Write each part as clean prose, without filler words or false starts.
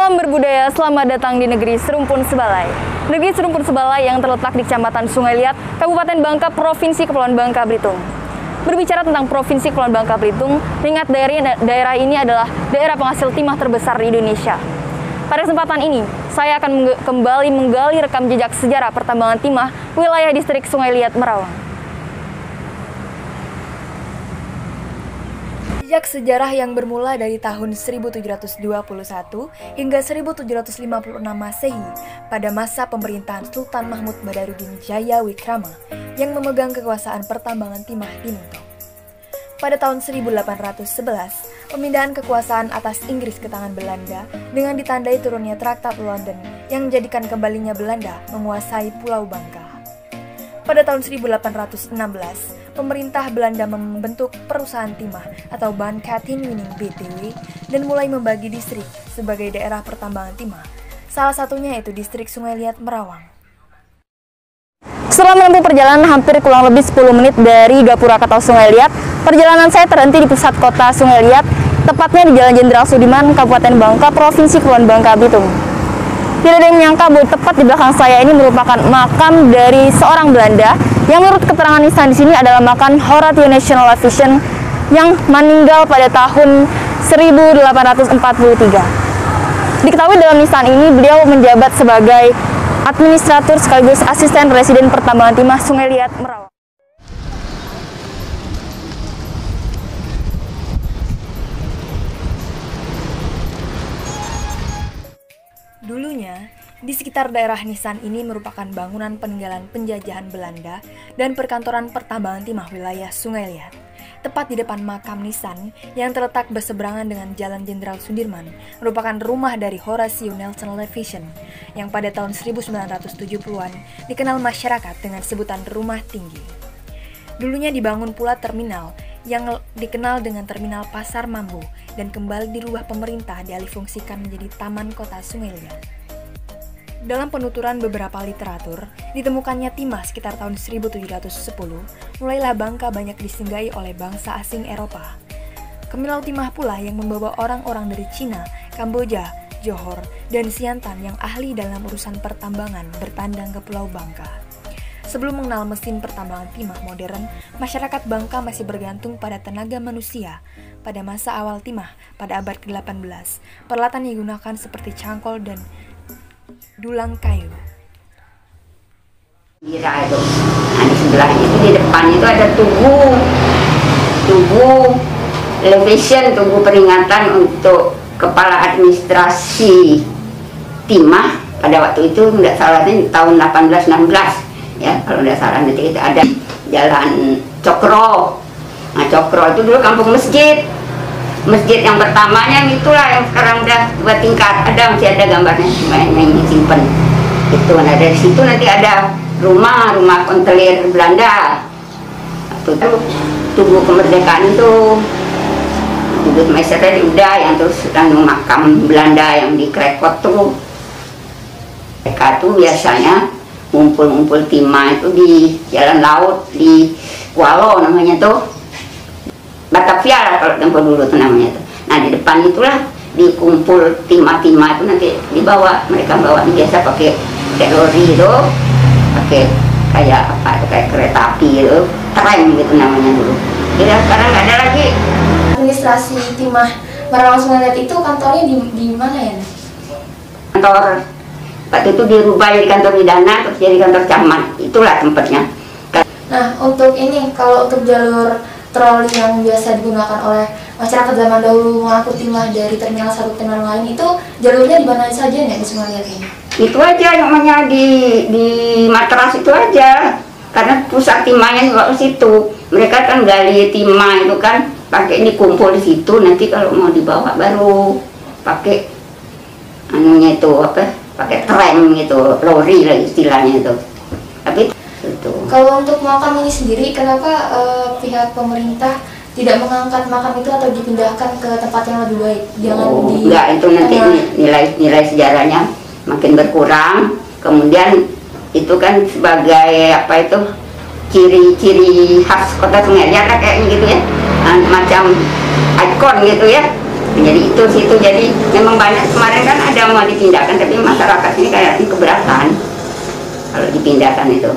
Salam berbudaya, selamat datang di negeri Serumpun Sebalai. Negeri Serumpun Sebalai yang terletak di Kecamatan Sungai Liat, Kabupaten Bangka, Provinsi Kepulauan Bangka Belitung. Berbicara tentang Provinsi Kepulauan Bangka Belitung, mengingat daerah ini adalah daerah penghasil timah terbesar di Indonesia. Pada kesempatan ini, saya akan kembali menggali rekam jejak sejarah pertambangan timah wilayah distrik Sungai Liat, Merawang. Jejak sejarah yang bermula dari tahun 1721 hingga 1756 Masehi pada masa pemerintahan Sultan Mahmud Badarudin Jaya Wikrama yang memegang kekuasaan pertambangan timah di Mentong. Pada tahun 1811, pemindahan kekuasaan atas Inggris ke tangan Belanda dengan ditandai turunnya Traktat London yang menjadikan kembalinya Belanda menguasai Pulau Bangka. Pada tahun 1816, pemerintah Belanda membentuk perusahaan timah atau Bangka Tin Wining BTW dan mulai membagi distrik sebagai daerah pertambangan timah. Salah satunya yaitu distrik Sungai Liat, Merawang. Setelah menempuh perjalanan hampir kurang lebih 10 menit dari Gapura ke Sungai Liat, perjalanan saya terhenti di pusat kota Sungai Liat, tepatnya di Jalan Jenderal Sudirman, Kabupaten Bangka, Provinsi Kepulauan Bangka Belitung. Tidak ada yang menyangka bahwa tepat di belakang saya ini merupakan makam dari seorang Belanda yang menurut keterangan nisan di sini adalah makam Horatio National Vision yang meninggal pada tahun 1843. Diketahui dalam nisan ini beliau menjabat sebagai administrator sekaligus asisten residen pertambangan timah Sungai Liat, Merawang. Dulunya, di sekitar daerah nisan ini merupakan bangunan peninggalan penjajahan Belanda dan perkantoran pertambangan timah wilayah Sungai Liat. Tepat di depan makam nisan yang terletak berseberangan dengan Jalan Jenderal Sudirman merupakan rumah dari Horatio Nelson Vision yang pada tahun 1970-an dikenal masyarakat dengan sebutan Rumah Tinggi. Dulunya dibangun pula terminal yang dikenal dengan Terminal Pasar Mambo dan kembali dirubah pemerintah dialihfungsikan menjadi Taman Kota Sungai Liat. Dalam penuturan beberapa literatur, ditemukannya timah sekitar tahun 1710, mulailah Bangka banyak disinggahi oleh bangsa asing Eropa. Kemilau timah pula yang membawa orang-orang dari Cina, Kamboja, Johor, dan Siantan yang ahli dalam urusan pertambangan bertandang ke Pulau Bangka. Sebelum mengenal mesin pertambangan timah modern, masyarakat Bangka masih bergantung pada tenaga manusia. Pada masa awal timah, pada abad ke-18, peralatan yang digunakan seperti cangkol dan dulang kayu. Nah, di sebelahnya itu di depan itu ada tugu elevation, tugu peringatan untuk kepala administrasi timah pada waktu itu, tidak salahnya tahun 1816. Ya, kalau tidak salah nanti kita ada Jalan Cokro. Nah, Cokro itu dulu kampung masjid yang pertamanya itulah yang sekarang udah 2 tingkat, masih ada gambarnya, yang disimpan itu. Nah, dari situ nanti ada rumah kontelir Belanda. Itu tugu kemerdekaan itu Tugu Meisternya udah, yang terus makam Belanda yang di Krekot tuh. Mereka tuh biasanya ngumpul timah itu di jalan laut di Kualo namanya tuh, Batavia lah kalau tempo dulu tuh namanya tuh. Nah, di depan itulah dikumpul timah-timah itu, nanti mereka bawa biasa pakai lori itu, pakai kayak apa itu, kayak kereta api itu, tram gitu namanya dulu. Jadi sekarang nggak ada lagi. Administrasi timah Merawang Sungai Liat itu kantornya di mana ya? Kantor waktu itu dirubah jadi kantor Widana, terus jadi kantor camat, itulah tempatnya. Nah, untuk ini, kalau untuk jalur troli yang biasa digunakan oleh masyarakat zaman dahulu mengangkut timah dari terminal satu ke terminal lain, itu jalurnya di mana saja nih di Sungai Liat ini? Itu aja namanya di Matras itu aja, karena pusat timahnya juga ke situ. Mereka kan gali timah itu kan pakai dikumpul di situ, nanti kalau mau dibawa baru pakai anunya itu apa? Pakai tram gitu, lori lah istilahnya itu. Tapi itu. Kalau untuk makam ini sendiri, kenapa pihak pemerintah tidak mengangkat makam itu atau dipindahkan ke tempat yang lebih baik? Enggak, itu nanti nilai sejarahnya makin berkurang. Kemudian itu kan sebagai apa itu ciri-ciri khas kota Sungai Liat lah kayaknya gitu ya, macam ikon gitu ya. Jadi itu situ, jadi memang banyak kemarin kan ada mau dipindahkan, tapi masyarakat ini kayaknya keberatan kalau dipindahkan itu.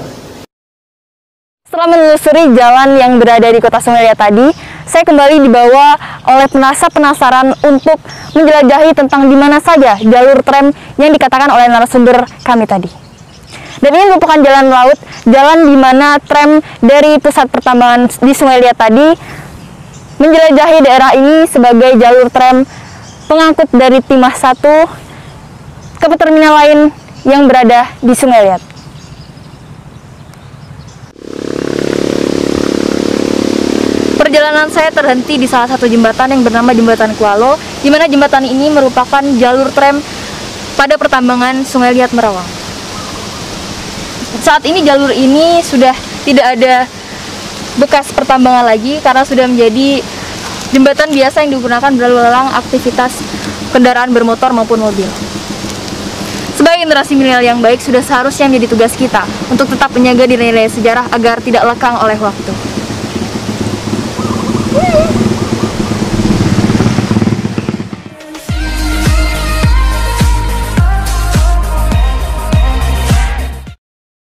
Setelah menelusuri jalan yang berada di Kota Sungai Liat tadi, saya kembali dibawa oleh penasaran untuk menjelajahi tentang di mana saja jalur tram yang dikatakan oleh narasumber kami tadi. Dan ini merupakan jalan laut, jalan di mana tram dari pusat pertambangan di Sungai Liat tadi menjelajahi daerah ini sebagai jalur tram pengangkut dari Timah 1 ke terminal lain yang berada di Sungai Liat. Perjalanan saya terhenti di salah satu jembatan yang bernama Jembatan Kualo, di mana jembatan ini merupakan jalur tram pada pertambangan Sungai Liat Merawang. Saat ini jalur ini sudah tidak ada bekas pertambangan lagi karena sudah menjadi jembatan biasa yang digunakan berlalu lalang aktivitas kendaraan bermotor maupun mobil. Sebagai generasi milenial yang baik, sudah seharusnya menjadi tugas kita untuk tetap menjaga nilai-nilai sejarah agar tidak lekang oleh waktu.